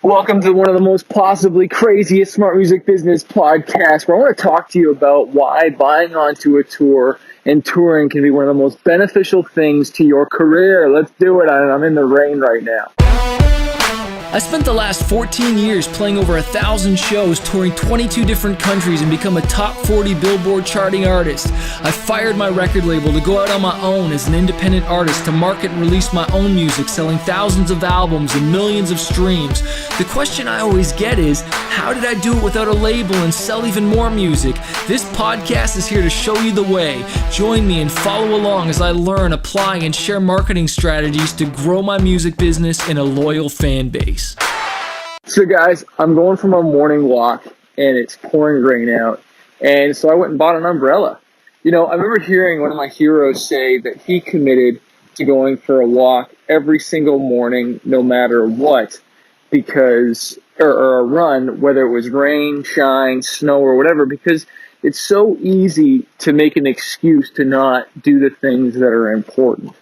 Welcome to one of the most possibly craziest smart music business podcasts where I want to talk to you about why buying onto a tour and touring can be one of the most beneficial things to your career. Let's do it. I'm in the rain right now. I spent the last 14 years playing over 1,000 shows, touring 22 different countries, and become a top 40 Billboard charting artist. I fired my record label to go out on my own as an independent artist to market and release my own music, selling thousands of albums and millions of streams. The question I always get is, how did I do it without a label and sell even more music? This podcast is here to show you the way. Join me and follow along as I learn, apply, and share marketing strategies to grow my music business and a loyal fan base. So guys, I'm going for my morning walk and it's pouring rain out. And so I went and bought an umbrella. You know, I remember hearing one of my heroes say that he committed to going for a walk every single morning, no matter what, because, or a run, whether it was rain, shine, snow, or whatever, because it's so easy to make an excuse to not do the things that are important.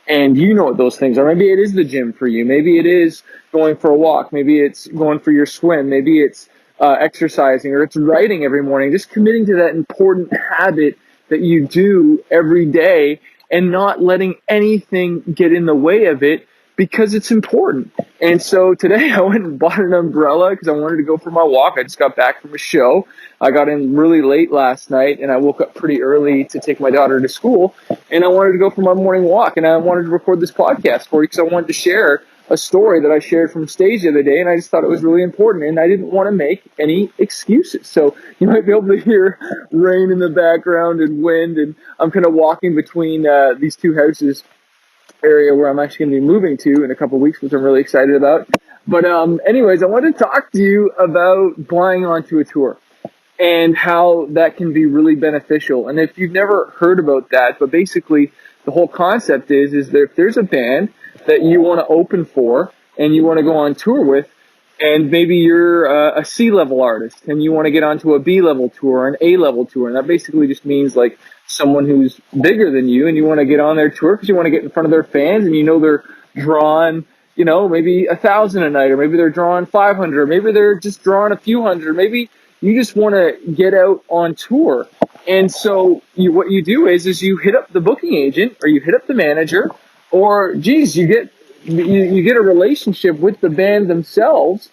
And you know what those things are. Maybe it is the gym for you. Maybe it is going for a walk. Maybe it's going for your swim. Maybe it's exercising, or it's writing every morning. Just committing to that important habit that you do every day and not letting anything get in the way of it because it's important. And so today I went and bought an umbrella because I wanted to go for my walk. I just got back from a show. I got in really late last night and I woke up pretty early to take my daughter to school, and I wanted to go for my morning walk, and I wanted to record this podcast for you because I wanted to share a story that I shared from stage the other day, and I just thought it was really important, and I didn't want to make any excuses. So you might be able to hear rain in the background and wind, and I'm kind of walking between these two houses area where I'm actually going to be moving to in a couple of weeks, which I'm really excited about. But anyways, I wanted to talk to you about buying onto a tour and how that can be really beneficial. And if you've never heard about that, but basically the whole concept is that if there's a band that you want to open for and you want to go on tour with, and maybe you're a C-level artist and you want to get onto a B-level tour or an A-level tour, and that basically just means like someone who's bigger than you, and you want to get on their tour because you want to get in front of their fans, and you know they're drawing, you know, maybe 1,000 a night, or maybe they're drawing 500, or maybe they're just drawing a few hundred, maybe you just want to get out on tour. And so what you do is you hit up the booking agent, or you hit up the manager, or geez, you get a relationship with the band themselves,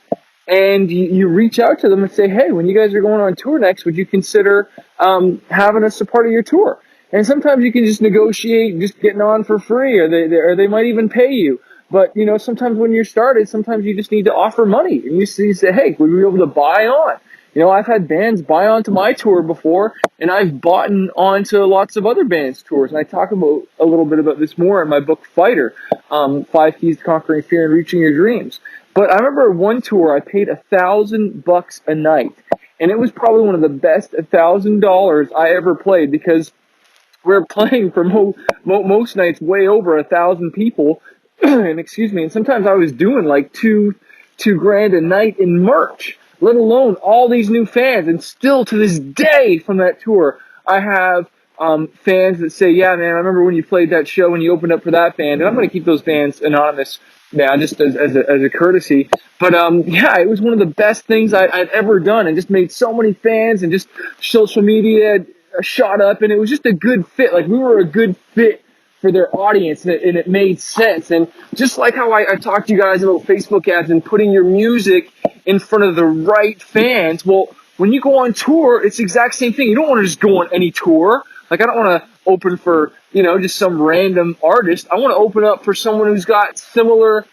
and you reach out to them and say, hey, when you guys are going on tour next, would you consider having us a part of your tour? And sometimes you can just negotiate just getting on for free, or they might even pay you. But, you know, sometimes when you're started, sometimes you just need to offer money. And you say, hey, would we be able to buy on? You know, I've had bands buy onto my tour before, and I've bought onto lots of other bands' tours. And I talk about a little bit about this more in my book, Fighter, 5 Keys to Conquering Fear and Reaching Your Dreams. But I remember one tour I paid $1,000 a night, and it was probably one of the best $1,000 I ever played, because we're playing for most nights way over 1,000 people, and excuse me, and sometimes I was doing like two grand a night in merch, let alone all these new fans. And still to this day from that tour, I have fans that say, yeah, man, I remember when you played that show and you opened up for that band. And I'm going to keep those bands anonymous now, just as a courtesy. But yeah, it was one of the best things I'd ever done, and just made so many fans, and just social media shot up, and it was just a good fit. Like, we were a good fit for their audience, and it made sense. And just like how I talked to you guys about Facebook ads and putting your music in front of the right fans, well, when you go on tour, it's the exact same thing. You don't want to just go on any tour. Like, I don't want to open for, you know, just some random artist. I want to open up for someone who's got similar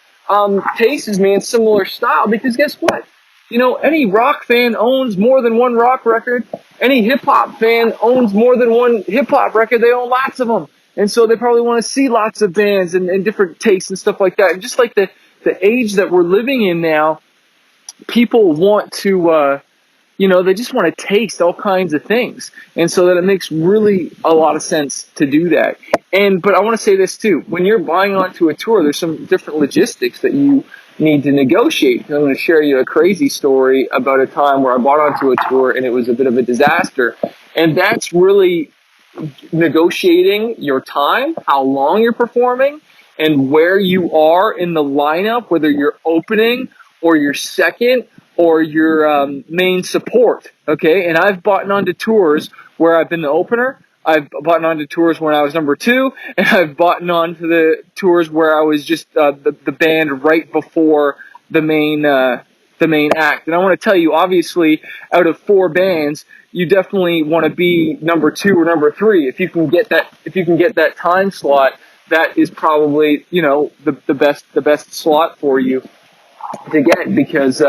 tastes as me and similar style, because guess what? You know, any rock fan owns more than one rock record. Any hip-hop fan owns more than one hip-hop record. They own lots of them. And so they probably want to see lots of bands and different tastes and stuff like that. And just like the age that we're living in now, people want to, you know, they just want to taste all kinds of things. And so that it makes really a lot of sense to do that. But I want to say this too. When you're buying onto a tour, there's some different logistics that you need to negotiate. I'm going to share you a crazy story about a time where I bought onto a tour and it was a bit of a disaster. And that's really negotiating your time, how long you're performing, and where you are in the lineup, whether you're opening or your second or your main support, okay? And I've bought onto tours where I've been the opener. I've bought onto tours when I was number 2, and I've bought onto the tours where I was just the band right before the main act. And I want to tell you, obviously, out of 4 bands, you definitely want to be number 2 or number 3. If you can get that time slot, that is probably, you know, the best slot for you to get, because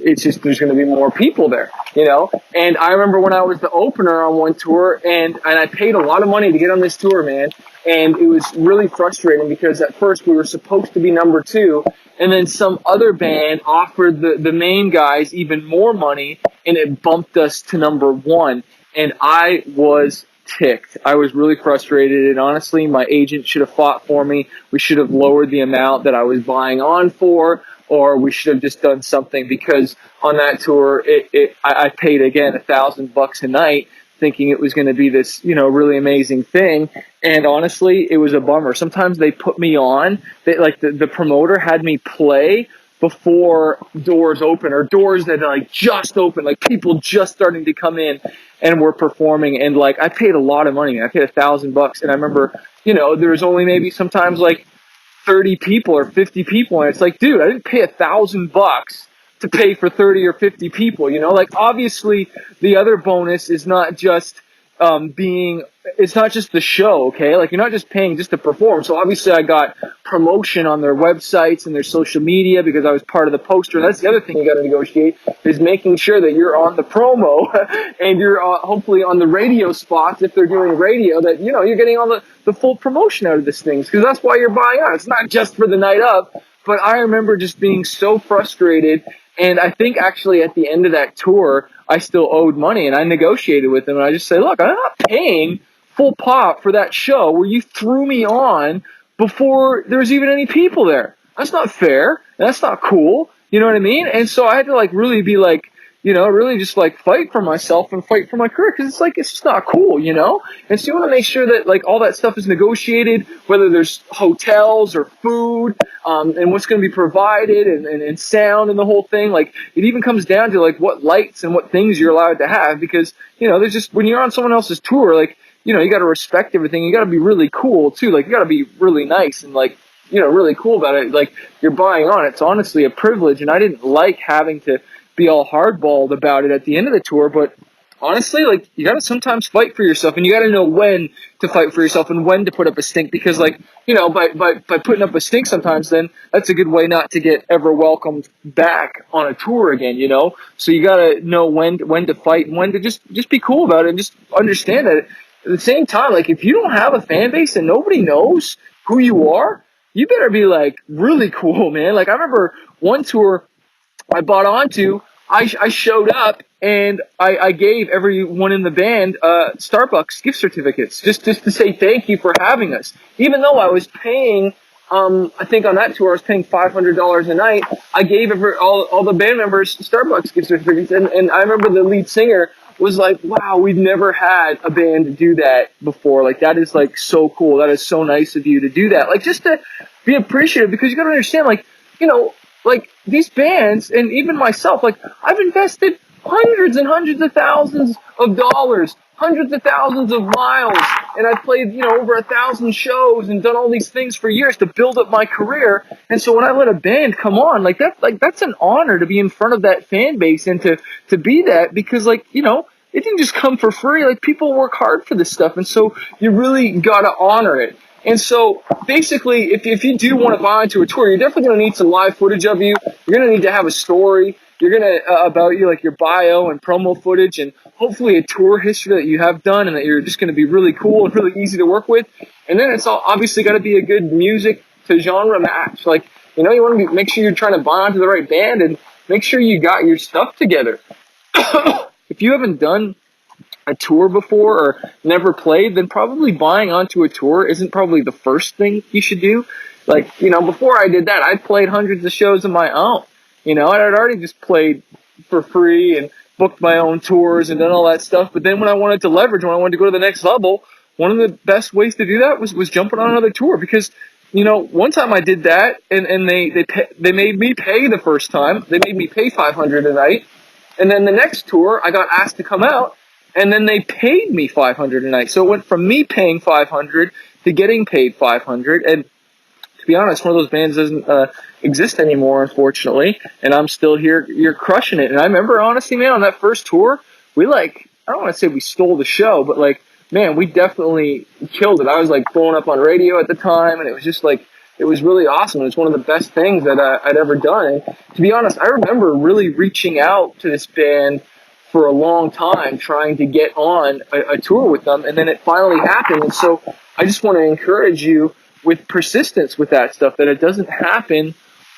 it's just, there's going to be more people there, you know. And I remember when I was the opener on one tour, and I paid a lot of money to get on this tour, man. And it was really frustrating because at first we were supposed to be number 2, and then some other band offered the main guys even more money, and it bumped us to number 1. And I was ticked. I was really frustrated, and honestly, my agent should have fought for me. We should have lowered the amount that I was buying on for, or we should have just done something, because on that tour, I paid again $1,000 a night, thinking it was going to be this, you know, really amazing thing. And honestly, it was a bummer. Sometimes they put me on, like the promoter had me play before doors open, or doors that like just open, like people just starting to come in and were performing. And like, I paid a lot of money. I paid $1,000, and I remember, you know, there was only maybe sometimes like 30 people or 50 people, and it's like, dude, I didn't pay $1,000 to pay for 30 or 50 people, you know. Like, obviously the other bonus is not just it's not just the show, okay? Like, you're not just paying just to perform. So obviously I got promotion on their websites and their social media because I was part of the poster. That's the other thing you got to negotiate, is making sure that you're on the promo and you're hopefully on the radio spots if they're doing radio, that, you know, you're getting all the full promotion out of this thing, because that's why you're buying on. It's not just for the night up. But I remember just being so frustrated, and I think actually at the end of that tour, I still owed money, and I negotiated with them, and I just say, look, I'm not paying full pop for that show where you threw me on before there's even any people there. That's not fair. That's not cool. You know what I mean? And so I had to like really be like, you know, really just like fight for myself and fight for my career, because it's like, it's just not cool, you know? And so you want to make sure that like all that stuff is negotiated, whether there's hotels or food, and what's going to be provided, and sound and the whole thing. Like, it even comes down to like what lights and what things you're allowed to have, because, you know, there's just, when you're on someone else's tour, like, you know, you got to respect everything. You got to be really cool too. Like, you got to be really nice and like, you know, really cool about it. Like, you're buying on. It's honestly a privilege, and I didn't like having to be all hardballed about it at the end of the tour. But honestly, like, you got to sometimes fight for yourself, and you got to know when to fight for yourself and when to put up a stink, because, like, you know, by putting up a stink sometimes, then that's a good way not to get ever welcomed back on a tour again, you know? So you got to know when to fight and when to just be cool about it, and just understand that at the same time, like, if you don't have a fan base and nobody knows who you are, you better be like really cool, man. Like, I remember one tour I bought onto, I showed up and I gave everyone in the band Starbucks gift certificates just to say thank you for having us. Even though I was paying, I think on that tour I was paying $500 a night, I gave all the band members Starbucks gift certificates. And I remember the lead singer was like, wow, we've never had a band do that before. Like, that is like so cool. That is so nice of you to do that. Like, just to be appreciative, because you got to understand, like, you know, like, these bands, and even myself, like, I've invested hundreds and hundreds of thousands of dollars, hundreds of thousands of miles, and I've played, you know, over 1,000 shows and done all these things for years to build up my career. And so when I let a band come on, like, that's an honor to be in front of that fan base and to be that, because, like, you know, it didn't just come for free. Like, people work hard for this stuff, and so you really gotta honor it. And so, basically, if you do want to buy into a tour, you're definitely going to need some live footage of you. You're going to need to have a story. You're going to, about you, like your bio and promo footage, and hopefully a tour history that you have done, and that you're just going to be really cool and really easy to work with. And then it's all obviously got to be a good music to genre match. Like, you know, you want to make sure you're trying to buy onto the right band, and make sure you got your stuff together. If you haven't done a tour before or never played, then probably buying onto a tour isn't probably the first thing you should do. Like, you know, before I did that, I played hundreds of shows of my own, you know, and I'd already just played for free and booked my own tours and done all that stuff. But then when I wanted to leverage, when I wanted to go to the next level, one of the best ways to do that was jumping on another tour, because one time I did that, and they made me pay the first time. They made me pay $500 a night, and then the next tour I got asked to come out, and then they paid me $500 a night. So it went from me paying $500 to getting paid $500. And to be honest, one of those bands doesn't exist anymore, unfortunately. And I'm still here. You're crushing it. And I remember, honestly, man, on that first tour, we I don't want to say we stole the show, but man, we definitely killed it. I was blowing up on radio at the time, and it was just it was really awesome. It was one of the best things that I'd ever done. And to be honest, I remember really reaching out to this band for a long time, trying to get on a tour with them, and then it finally happened. And so I just want to encourage you with persistence with that stuff, that it doesn't happen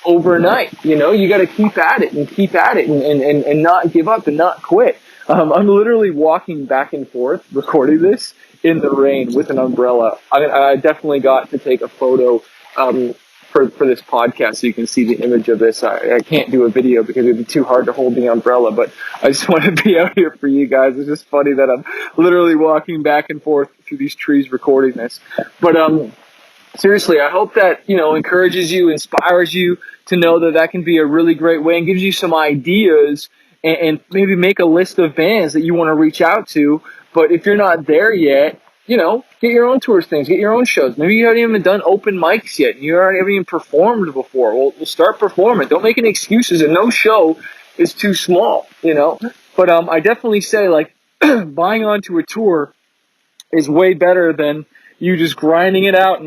overnight. You got to keep at it and not give up and not quit. I'm literally walking back and forth recording this in the rain with an umbrella. I definitely got to take a photo for this podcast so you can see the image of this. I can't do a video because it'd be too hard to hold the umbrella, but I just want to be out here for you guys. It's just funny that I'm literally walking back and forth through these trees recording this. But seriously, I hope that, encourages you, inspires you to know that can be a really great way, and gives you some ideas, and maybe make a list of bands that you want to reach out to. But if you're not there yet, get your own tours things, get your own shows. Maybe you haven't even done open mics yet, and you haven't even performed before. Well, start performing. Don't make any excuses, and no show is too small, But I definitely say, buying onto a tour is way better than you just grinding it out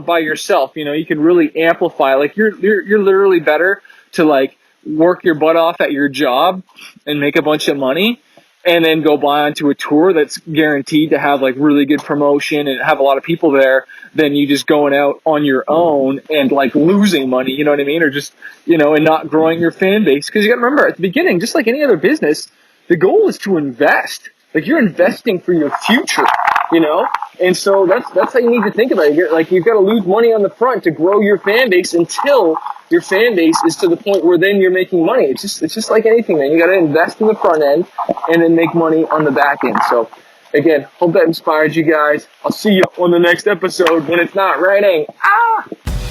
by yourself. You can really amplify. You're literally better to work your butt off at your job and make a bunch of money, and then go buy onto a tour that's guaranteed to have really good promotion and have a lot of people there, than you just going out on your own and losing money, you know what I mean? Or just, and not growing your fan base. Because you got to remember, at the beginning, just like any other business, the goal is to invest. You're investing for your future, And so that's how you need to think about it. You've got to lose money on the front to grow your fan base until your fan base is to the point where then you're making money. It's just like anything, man. You got to invest in the front end and then make money on the back end. So again, hope that inspired you guys. I'll see you on the next episode when it's not raining.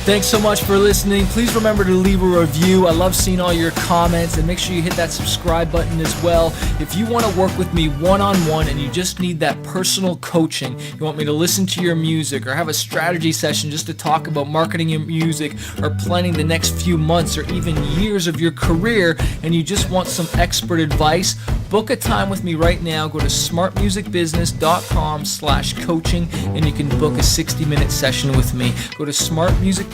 Thanks so much for listening. Please remember to leave a review. I love seeing all your comments, and make sure you hit that subscribe button as well. If you want to work with me one-on-one and you just need that personal coaching, you want me to listen to your music or have a strategy session just to talk about marketing your music or planning the next few months or even years of your career, and you just want some expert advice, book a time with me right now. Go to smartmusicbusiness.com/coaching and you can book a 60-minute session with me. Go to smartmusicbusiness.com/coaching.